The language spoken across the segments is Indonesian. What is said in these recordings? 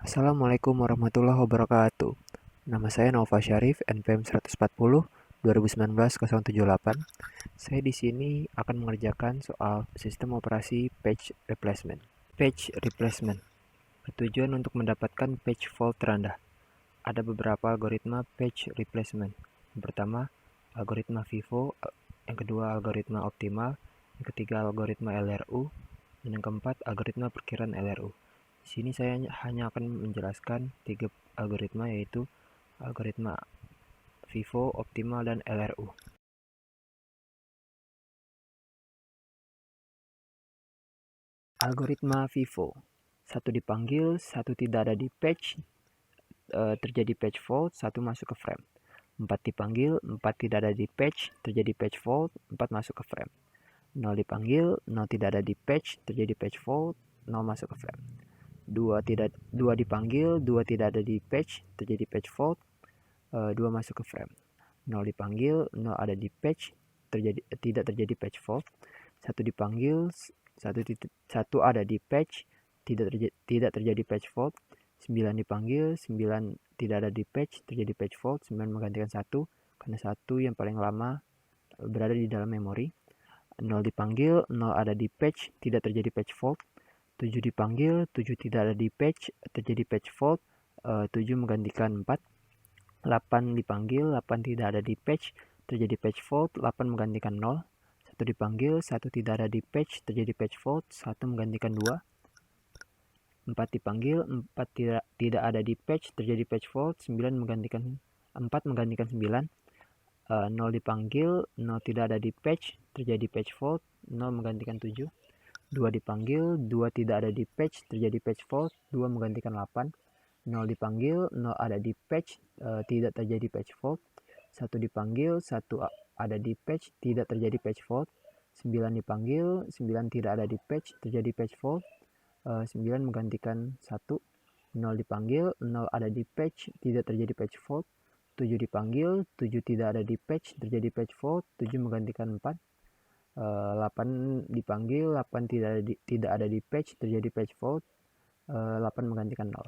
Assalamualaikum warahmatullahi wabarakatuh. Nama saya Nova Syarif, NPM 140 2019-078. Saya di sini akan mengerjakan soal sistem operasi page replacement. Page replacement bertujuan untuk mendapatkan page fault terendah. Ada beberapa algoritma page replacement. Yang pertama, algoritma FIFO, yang kedua algoritma optimal, yang ketiga algoritma LRU, dan yang keempat algoritma perkiraan LRU. Di sini saya hanya akan menjelaskan 3 algoritma, yaitu algoritma FIFO, optimal, dan LRU. Algoritma FIFO. 1 dipanggil, 1 tidak ada di page, terjadi page fault, 1 masuk ke frame. 4 dipanggil, 4 tidak ada di page, terjadi page fault, 4 masuk ke frame. 0 dipanggil, 0 tidak ada di page, terjadi page fault, 0 masuk ke frame. 2 dipanggil, 2 tidak ada di page, terjadi page fault, 2 masuk ke frame. 0 dipanggil, 0 ada di page, tidak terjadi page fault. 1 dipanggil, 1 ada di page, tidak terjadi page fault. 9 dipanggil, 9 tidak ada di page, terjadi page fault. 9 menggantikan 1, karena 1 yang paling lama berada di dalam memori. 0 dipanggil, 0 ada di page, tidak terjadi page fault. 7 dipanggil, 7 tidak ada di page, terjadi page fault, 7 menggantikan 4. 8 dipanggil, 8 tidak ada di page, terjadi page fault, 8 menggantikan 0. 1 dipanggil, 1 tidak ada di page, terjadi page fault, 1 menggantikan 2. 4 dipanggil, 4 tidak ada di page, terjadi page fault, 9 menggantikan 4 menggantikan 9. 0 dipanggil, 0 tidak ada di page, terjadi page fault, 0 menggantikan 7. 2 dipanggil, 2 tidak ada di page, terjadi page fault, 2 menggantikan 8. 0 dipanggil, 0 ada di page, tidak terjadi page fault. 1 dipanggil, 1 ada di page, tidak terjadi page fault. 9 dipanggil, 9 tidak ada di page, terjadi page fault, 9 menggantikan 1. 0 dipanggil, 0 ada di page, tidak terjadi page fault. 7 dipanggil, 7 tidak ada di page, terjadi page fault, 7 menggantikan 4. 8 dipanggil, 8 tidak ada di page, terjadi page fault, 8 menggantikan 0.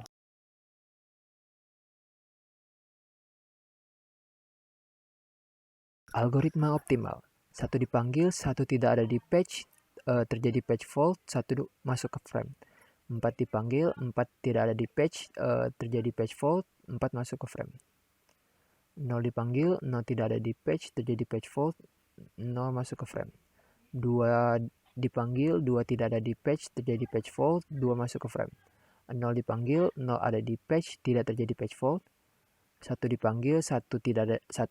Algoritma optimal. 1 dipanggil, 1 tidak ada di page, terjadi page fault, 1 masuk ke frame. 4 dipanggil, 4 tidak ada di page, terjadi page fault, 4 masuk ke frame. 0 dipanggil, 0 tidak ada di page, terjadi page fault, 0 masuk ke frame. 2 dipanggil, 2 tidak ada di page, terjadi page fault, 2 masuk ke frame. 0 dipanggil, 0 ada di page, tidak terjadi page fault. 1 dipanggil, 1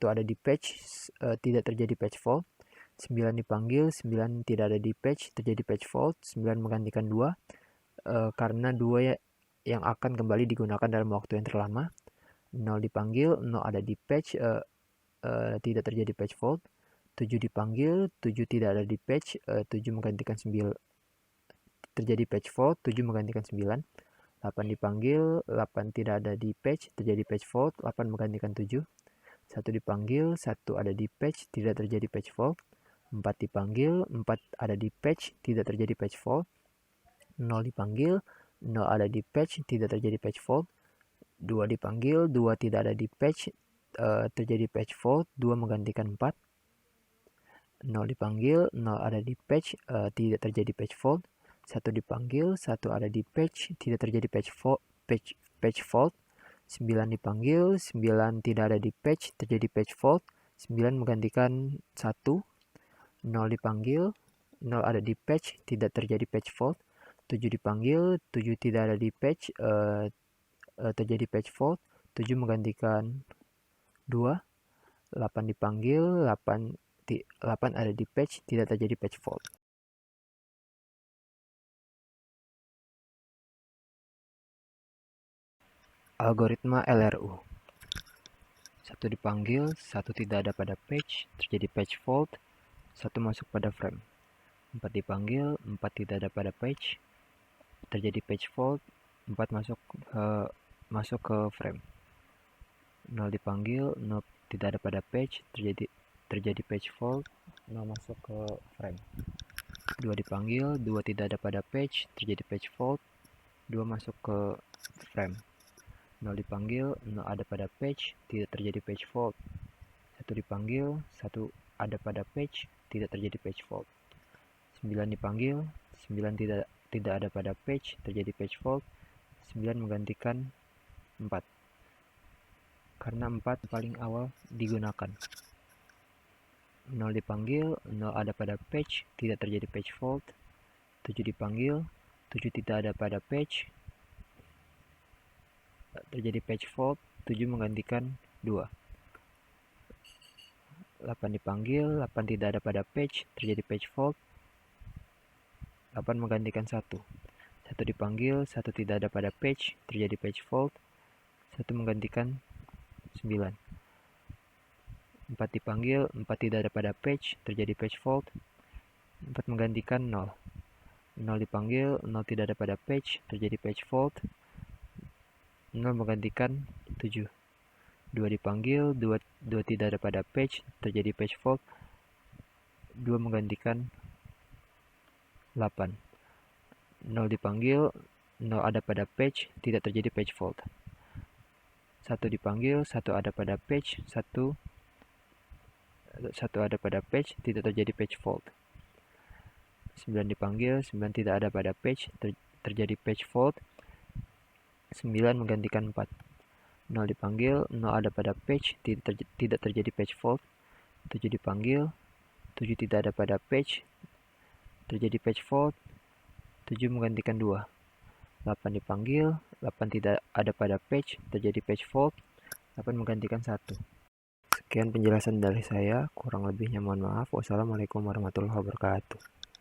ada di page, tidak terjadi page fault. 9 dipanggil, 9 tidak ada di page, terjadi page fault, 9 menggantikan 2, karena 2 yang akan kembali digunakan dalam waktu yang terlama. 0 dipanggil, 0 ada di page, tidak terjadi page fault. 7 dipanggil, 7 tidak ada di page, 7 menggantikan 9, terjadi page fault, 7 menggantikan 9. 8 dipanggil, 8 tidak ada di page, terjadi page fault, 8 menggantikan 7. 1 dipanggil, 1 ada di page, tidak terjadi page fault. 4 dipanggil, 4 ada di page, tidak terjadi page fault. 0 dipanggil, 0 ada di page, tidak terjadi page fault. 2 dipanggil, 2 tidak ada di page, terjadi page fault, 2 menggantikan 4. 0 dipanggil, 0 ada di page, tidak terjadi page fault. 1 dipanggil, 1 ada di page, tidak terjadi page fault. 9 dipanggil, 9 tidak ada di page, terjadi page fault, 9 menggantikan 1. 0 dipanggil, 0 ada di page, tidak terjadi page fault. 7 dipanggil, 7 tidak ada di page, terjadi page fault, 7 menggantikan 2. 8 dipanggil, 8 ada di page, tidak terjadi page fault. Algoritma LRU. 1 dipanggil, 1 tidak ada pada page, terjadi page fault, 1 masuk pada frame. 4 dipanggil, 4 tidak ada pada page, terjadi page fault, 4 masuk ke frame. 0 dipanggil, 0 tidak ada pada page, terjadi page fault, 0 masuk ke frame. 2 dipanggil, 2 tidak ada pada page, terjadi page fault, 2 masuk ke frame. 0 dipanggil, 0 ada pada page, tidak terjadi page fault. 1 dipanggil, 1 ada pada page, tidak terjadi page fault. 9 dipanggil, 9 tidak ada pada page, terjadi page fault. 9 menggantikan 4. Karena 4 paling awal digunakan. 0 dipanggil, 0 ada pada page, tidak terjadi page fault. 7 dipanggil, 7 tidak ada pada page, terjadi page fault. 7 menggantikan 2. 8 dipanggil, 8 tidak ada pada page, terjadi page fault. 8 menggantikan 1. 1 dipanggil, 1 tidak ada pada page, terjadi page fault. 1 menggantikan 9. 4 dipanggil, 4 tidak ada pada page, terjadi page fault. 4 menggantikan 0. 0 dipanggil, 0 tidak ada pada page, terjadi page fault. 0 menggantikan 7. 2 dipanggil, 2 tidak ada pada page, terjadi page fault. 2 menggantikan 8. 0 dipanggil, 0 ada pada page, tidak terjadi page fault. 1 dipanggil, 1 ada pada page, 1 ada pada page, tidak terjadi page fault. 9 dipanggil, 9 tidak ada pada page, terjadi page fault. 9 menggantikan 4. 0 dipanggil, 0 ada pada page, tidak terjadi page fault. 7 dipanggil, 7 tidak ada pada page, terjadi page fault. 7 menggantikan 2. 8 dipanggil, 8 tidak ada pada page, terjadi page fault. 8 menggantikan 1. Sekian penjelasan dari saya, kurang lebihnya mohon maaf. Wassalamualaikum warahmatullahi wabarakatuh.